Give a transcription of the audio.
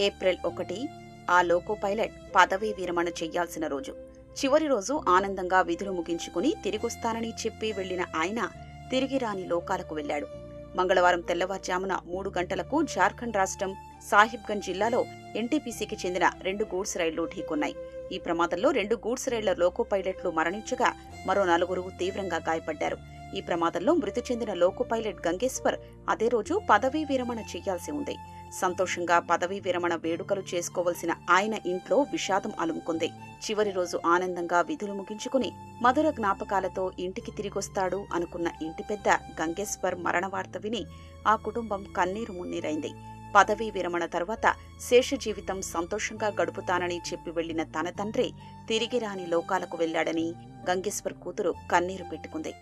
April 1 ఆ loco pilot పదవీ విరమణ చెయ్యాల్సిన రోజు. చివరి రోజు ఆనందంగా విధులు ముగించుకుని తిరిగొస్తానని చెప్పి వెళ్లిన ఆయన తిరిగి రాని లోకాలకు వెళ్లాడు. మంగళవారం తెల్లవారుజామున 3 గంటలకు జార్ఖండ్ రాష్ట్రం సాహిబ్గంజ్ జిల్లాలో ఎన్టీపీసీకి చెందిన 2 గూడ్స్ రైళ్లు ఢీకొన్నాయి. ఈ ప్రమాదంలో 2 గూడ్స్ రైళ్ల లోకో పైలట్లు మరణించగా మరో 4 తీవ్రంగా గాయపడ్డారు. ఈ ప్రమాదంలో మృతి చెందిన లోకో పైలట్ గంగేశ్వర్ అదే రోజు పదవీ విరమణ చెయ్యాల్సి ఉంది. సంతోషంగా పదవీ విరమణ వేడుకలు చేసుకోవలసిన ఆయన ఇంట్లో విషాదం అలుముకుంది. చివరి రోజు ఆనందంగా విధులు ముగించుకుని మధుర జ్ఞాపకాలతో ఇంటికి తిరిగొస్తాడు అనుకున్న ఇంటి పెద్ద గంగేశ్వర్ మరణ వార్త విని ఆ కుటుంబం కన్నీరు మున్నీరైంది. పదవీ విరమణ తర్వాత శేష జీవితం సంతోషంగా గడుపుతానని చెప్పి వెళ్లిన తన తండ్రి తిరిగి రాని లోకాలకు వెళ్లాడని గంగేశ్వర్ కూతురు కన్నీరు పెట్టుకుంది.